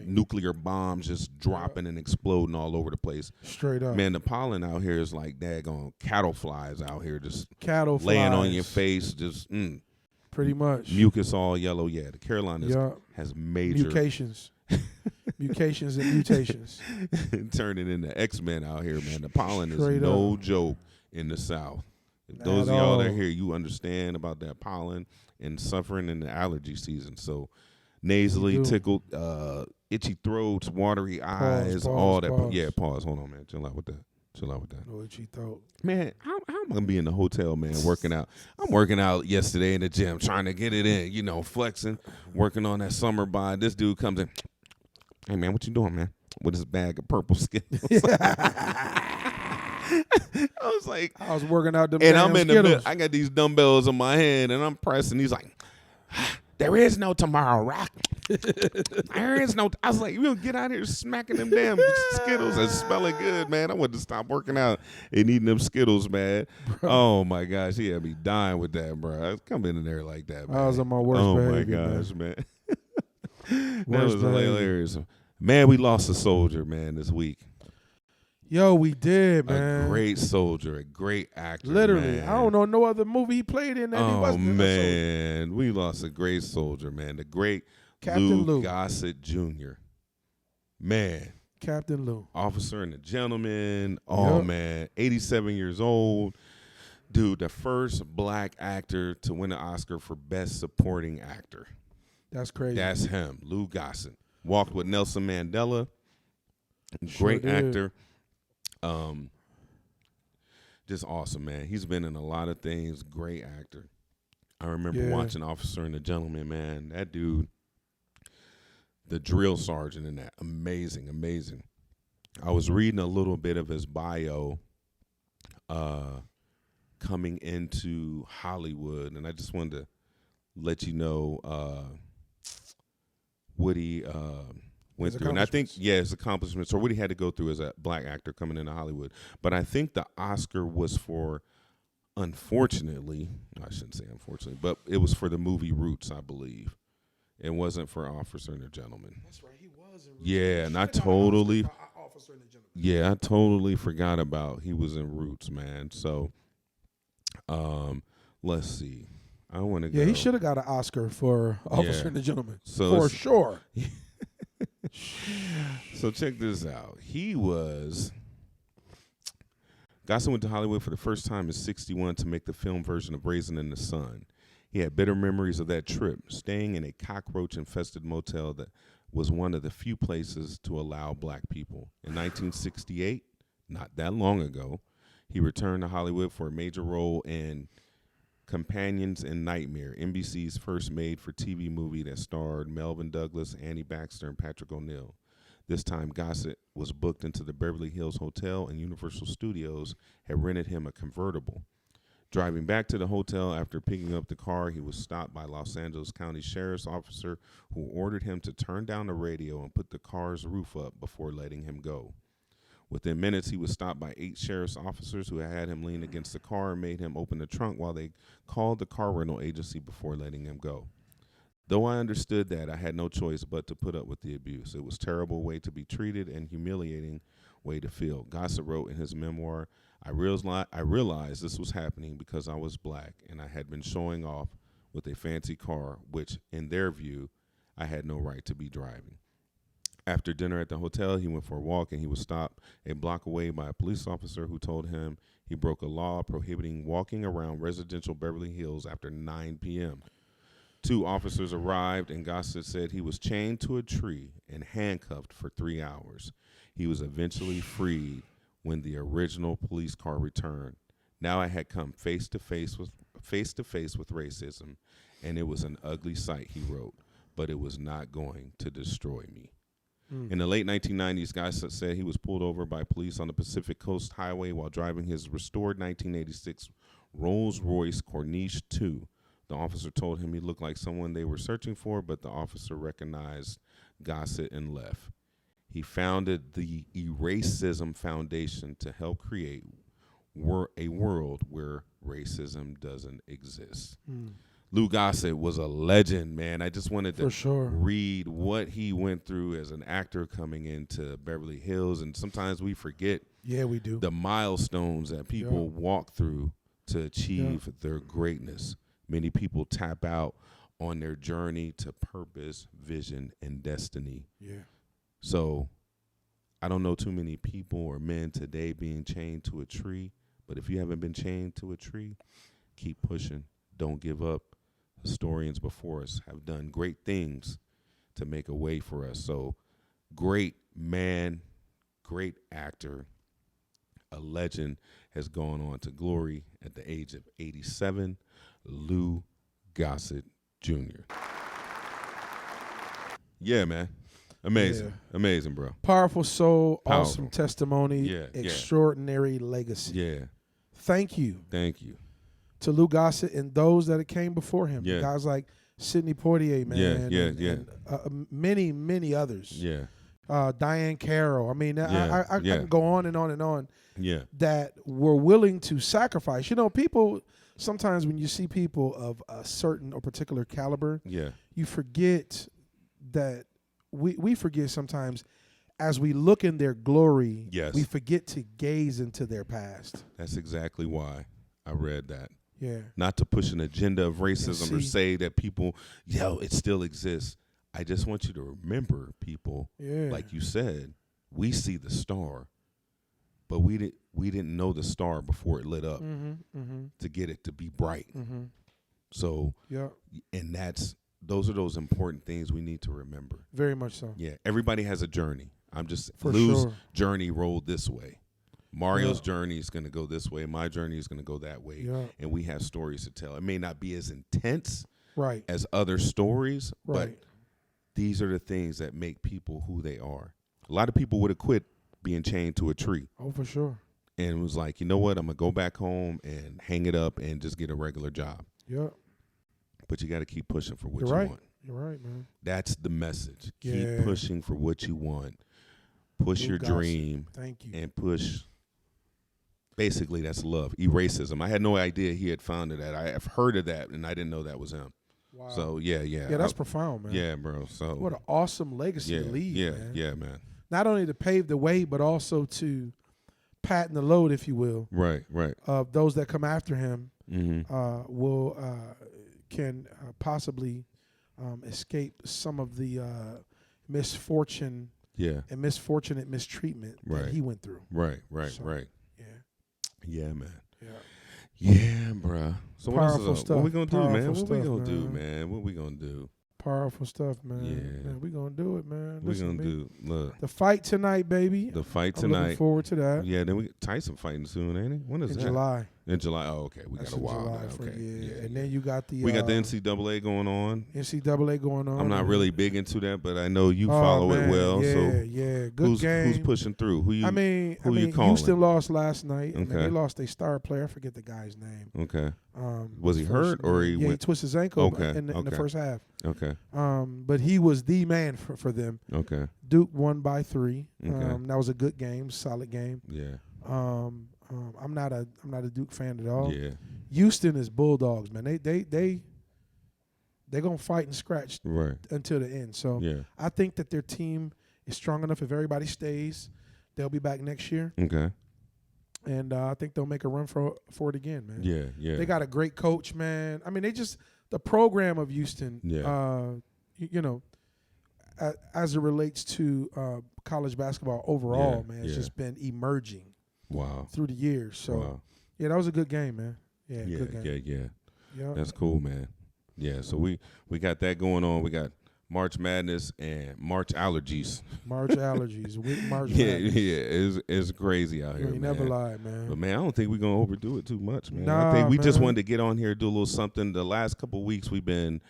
nuclear bombs just dropping and exploding all over the place. Straight up. Man, the pollen out here is like daggone cattle flies out here just laying on your face, just pretty much. Mucus all yellow. Yeah, the Carolinas has major mutations. Mutations and mutations. Turning into X-Men out here, man. The pollen is no joke in the South. If those of y'all that are here, you understand about that pollen and suffering in the allergy season. So nasally, tickled, itchy throats, watery eyes, all that. Pause. Yeah, pause. Hold on, man. Chill out with that. No itchy throat. Man, how am I going to be in the hotel, man, working out? I'm working out yesterday in the gym, trying to get it in, you know, flexing, working on that summer bod. This dude comes in. Hey, man, what you doing, man? With his bag of purple Skittles. I was like. I was working out them and I'm in Skittles. the middle. I got these dumbbells in my hand, and I'm pressing. He's like, there is no tomorrow, Rock. There is no. I was like, you gonna get out here smacking them damn Skittles and smelling good, man. I wanted to stop working out and eating them Skittles, man. Bro. Oh my gosh, he had me dying with that, bro. I come in there like that, man. I was on my worst behavior. Oh my gosh, man. That was hilarious. Man, we lost a soldier, man, this week. Yo, we did, man. A great soldier, a great actor. Literally. Man. I don't know no other movie he played in that he wasn't in. Man, we lost a great soldier, man. The great Captain Lou Gossett Jr. Man. Captain Lou. Officer and a Gentleman. Oh, man. 87 years old. Dude, the first black actor to win an Oscar for Best Supporting Actor. That's crazy. That's him, Lou Gossett. Walked with Nelson Mandela. Great actor. Just awesome, man. He's been in a lot of things. Great actor. I remember watching Officer and a Gentleman, man. That dude, the drill sergeant in that, amazing. I was reading a little bit of his bio coming into Hollywood, and I just wanted to let you know what he went through. And I think, his accomplishments, or what he had to go through as a black actor coming into Hollywood. But I think the Oscar was for, unfortunately, I shouldn't say unfortunately, but it was for the movie Roots, I believe. It wasn't for Officer and a Gentleman. That's right, he was in Roots. Yeah, and I totally forgot about he was in Roots, man. So, let's see. I want to go. Yeah, he should have got an Oscar for Officer and the Gentleman. So for sure. So check this out. Gossett went to Hollywood for the first time in '61 to make the film version of Raisin in the Sun. He had bitter memories of that trip, staying in a cockroach-infested motel that was one of the few places to allow black people. In 1968, not that long ago, he returned to Hollywood for a major role in Companions in Nightmare, NBC's first made-for-TV movie that starred Melvin Douglas, Annie Baxter, and Patrick O'Neill. This time, Gossett was booked into the Beverly Hills Hotel, and Universal Studios had rented him a convertible. Driving back to the hotel after picking up the car, he was stopped by Los Angeles County Sheriff's officer who ordered him to turn down the radio and put the car's roof up before letting him go. Within minutes, he was stopped by 8 sheriff's officers who had him lean against the car and made him open the trunk while they called the car rental agency before letting him go. Though I understood that, I had no choice but to put up with the abuse. It was a terrible way to be treated and humiliating way to feel. Gossett wrote in his memoir, I realized this was happening because I was black and I had been showing off with a fancy car, which, in their view, I had no right to be driving. After dinner at the hotel, he went for a walk and he was stopped a block away by a police officer who told him he broke a law prohibiting walking around residential Beverly Hills after 9 p.m. 2 officers arrived, and Gossett said he was chained to a tree and handcuffed for 3 hours. He was eventually freed when the original police car returned. Now I had come face to face with racism, and it was an ugly sight, he wrote, but it was not going to destroy me. In the late 1990s, Gossett said he was pulled over by police on the Pacific Coast Highway while driving his restored 1986 Rolls-Royce Corniche 2. The officer told him he looked like someone they were searching for, but the officer recognized Gossett and left. He founded the Eracism Foundation to help create a world where racism doesn't exist. Lou Gossett was a legend, man. I just wanted to read what he went through as an actor coming into Beverly Hills, and sometimes we forget we do. The milestones that people walk through to achieve their greatness. Many people tap out on their journey to purpose, vision, and destiny. So I don't know too many people or men today being chained to a tree, but if you haven't been chained to a tree, keep pushing. Don't give up. Historians before us have done great things to make a way for us. So great man, great actor, a legend has gone on to glory at the age of 87, Lou Gossett Jr. Yeah, man. Amazing. Amazing, bro. Powerful soul, awesome testimony, extraordinary legacy. Yeah. Thank you. Thank you. To Lou Gossett and those that came before him. Guys like Sidney Poitier, man. And many, many others. Diane Carroll. I mean, I can go on and on and on. That were willing to sacrifice. You know, people, sometimes when you see people of a certain or particular caliber, you forget that we forget sometimes as we look in their glory, we forget to gaze into their past. That's exactly why I read that. Not to push an agenda of racism or say that people, it still exists. I just want you to remember, people, like you said, we see the star, but we didn't know the star before it lit up to get it to be bright. So, and those are those important things we need to remember. Very much so. Everybody has a journey. I'm just Lou's journey rolled this way. Mario's journey is going to go this way. My journey is going to go that way. And we have stories to tell. It may not be as intense as other stories, but these are the things that make people who they are. A lot of people would have quit being chained to a tree. Oh, for sure. And it was like, you know what? I'm going to go back home and hang it up and just get a regular job. But you got to keep pushing for what you want. You're right, man. That's the message. Keep pushing for what you want. Push your dream. Thank you. And push. Basically, that's love. Eracism. I had no idea he had founded that. I've heard of that, and I didn't know that was him. Wow. So, yeah. That's profound, man. Yeah, bro. So what an awesome legacy to leave, man. Yeah, man. Not only to pave the way, but also to patent the load, if you will. Right. Of those that come after him can possibly escape some of the misfortune and misfortunate mistreatment that he went through. Right. Yeah, man. Yeah, bro. So powerful stuff. What we gonna do, man? What we gonna do? Powerful stuff, man. Yeah. Man, we gonna do it, man. We gonna do. Look, the fight tonight, baby. The fight I'm tonight. looking forward to that. Yeah, then Tyson fighting soon, ain't he? When is that? In July. In July. Oh, okay. We got a while now. Okay. Yeah. And then you got the we got the NCAA going on. NCAA going on. I'm not really big into that, but I know you follow it well. Yeah, so good game. Who's pushing through? Who you calling? Houston lost last night. Okay. They lost their star player. I forget the guy's name. Okay. Was he hurt or he went? He twisted his ankle in the first half. Okay. But he was the man for them. Okay. Duke won by 3. Okay. That was a good game, solid game. Yeah. I'm not a Duke fan at all. Yeah. Houston is Bulldogs, man. They gonna fight and scratch until the end. So I think that their team is strong enough. If everybody stays, they'll be back next year. Okay. And I think they'll make a run for it again, man. Yeah, yeah. They got a great coach, man. I mean, the program of Houston. Yeah. As it relates to college basketball overall, man, it's just been emerging. Wow. Through the years. So, that was a good game, man. Yeah, good game. Yeah. That's cool, man. Yeah, so we got that going on. We got March Madness and March allergies. March allergies. March Madness. Yeah, it's crazy out here, man. Never lied, man. But, man, I don't think we're going to overdo it too much, man. Nah, I think we just wanted to get on here and do a little something. The last couple of weeks we've been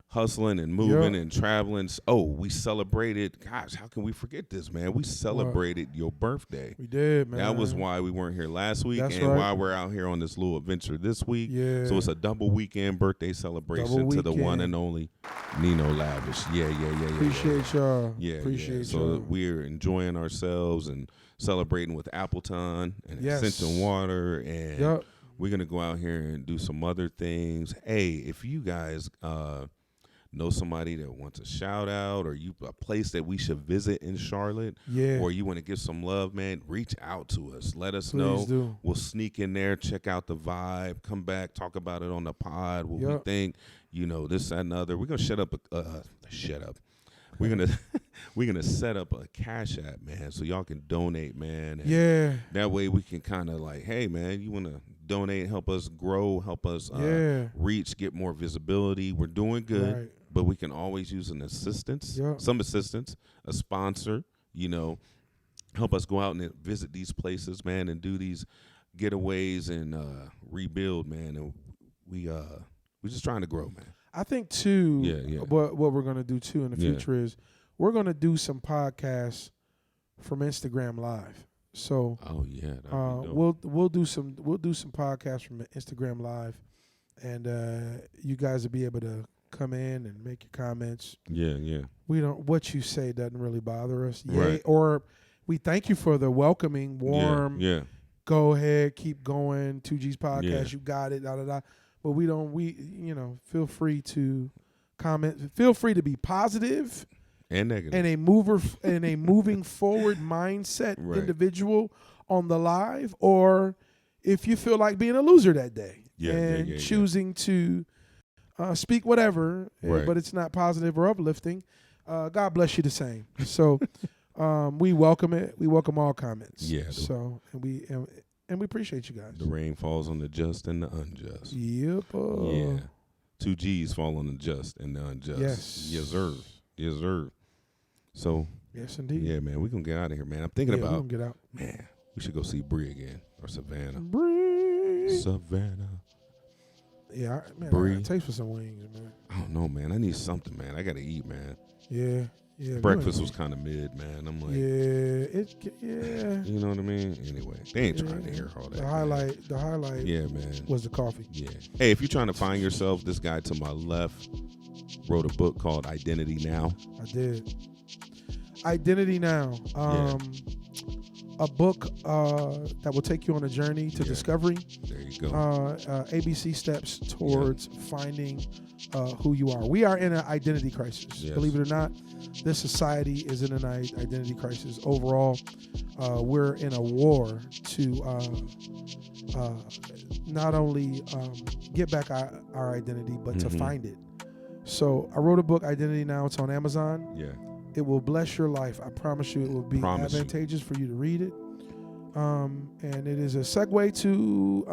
hustling and moving and traveling. Oh, we celebrated. Gosh, how can we forget this, man? We celebrated your birthday. We did, man. That was why we weren't here last week. That's and why we're out here on this little adventure this week. Yeah. So it's a double weekend birthday celebration to the one and only Nino Lavish. Yeah. Appreciate y'all. Yeah. Appreciate y'all. So we're enjoying ourselves and celebrating with Appleton and Ascension Water. And we're going to go out here and do some other things. Hey, if you guys know somebody that wants a shout out or a place that we should visit in Charlotte, or you want to give some love, man, reach out to us. Let us know. Do. We'll sneak in there, check out the vibe, come back, talk about it on the pod, what we think, this, that, and other. We're going to we're gonna set up a Cash App, man, so y'all can donate, man. And that way we can kind of like, hey, man, you want to donate, help us grow, help us reach, get more visibility. We're doing good. Right. But we can always use some assistance, a sponsor, help us go out and visit these places, man, and do these getaways and rebuild, man. And we're just trying to grow, man. I think, too, what we're going to do, too, in the future is we're going to do some podcasts from Instagram Live. So we'll do some podcasts from Instagram Live, and you guys will be able to come in and make your comments. Yeah. What you say doesn't really bother us. Or we thank you for the welcoming, warm. Yeah. Go ahead, keep going. 2G's podcast, you got it. But feel free to comment. Feel free to be positive and negative, and a moving forward mindset individual on the live, or if you feel like being a loser that day choosing to speak whatever, but it's not positive or uplifting. God bless you the same. So we welcome it. We welcome all comments. Yeah. So and we appreciate you guys. The rain falls on the just and the unjust. Yep. Yeah. 2G's fall on the just and the unjust. Yes, sir. So. Yes, indeed. Yeah, man. We're going to get out of here, man. I'm thinking about. We're going to get out. Man, we should go see Bree again or Savannah. Savannah. Yeah, man. I got a taste for some wings, man. I don't know, man. I need something, man. I got to eat, man. Yeah. Breakfast was kind of mid, man. I'm like, you know what I mean? Anyway, they ain't trying to hear all that. The highlight. Yeah, man. Was the coffee. Yeah. Hey, if you're trying to find yourself, this guy to my left wrote a book called Identity Now. I did. Identity Now. A book that will take you on a journey to discovery. There you go. ABC steps towards finding who you are. We are in an identity crisis. Yes. Believe it or not, this society is in an identity crisis. Overall, we're in a war to not only get back our identity, but to find it. So I wrote a book, Identity Now. It's on Amazon. Yeah. It will bless your life. I promise you it will be advantageous for you to read it. And it is a segue to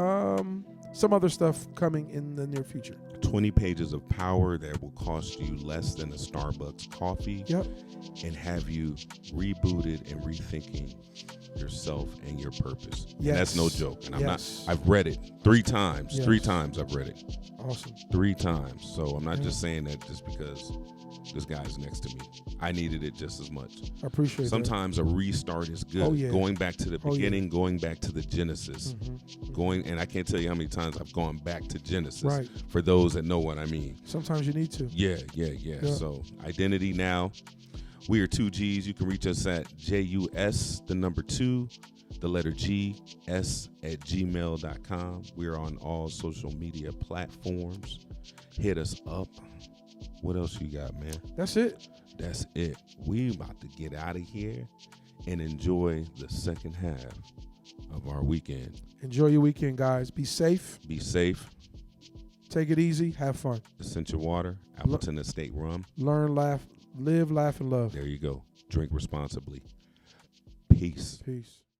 some other stuff coming in the near future. 20 pages of power that will cost you less than a Starbucks coffee. Yep. And have you rebooted and rethinking yourself and your purpose. Yes. And that's no joke. And I've read it 3 times. Yes. 3 times I've read it. Awesome. 3 times. So I'm not just saying that just because this guy's next to me. I needed it just as much. I appreciate Sometimes a restart is good. Oh, yeah. Going back to the beginning, going back to the Genesis. And I can't tell you how many times I've gone back to Genesis. Right. For those that know what I mean. Sometimes you need to. Yeah. So identity now. We are 2G's. You can reach us at JUS, the number 2, the letter GS at gmail.com. We're on all social media platforms. Hit us up. What else you got, man? That's it. That's it. We about to get out of here and enjoy the second half of our weekend. Enjoy your weekend, guys. Be safe. Be safe. Take it easy. Have fun. Essential water, Appleton Estate rum. Learn, laugh, live, laugh, and love. There you go. Drink responsibly. Peace. Peace.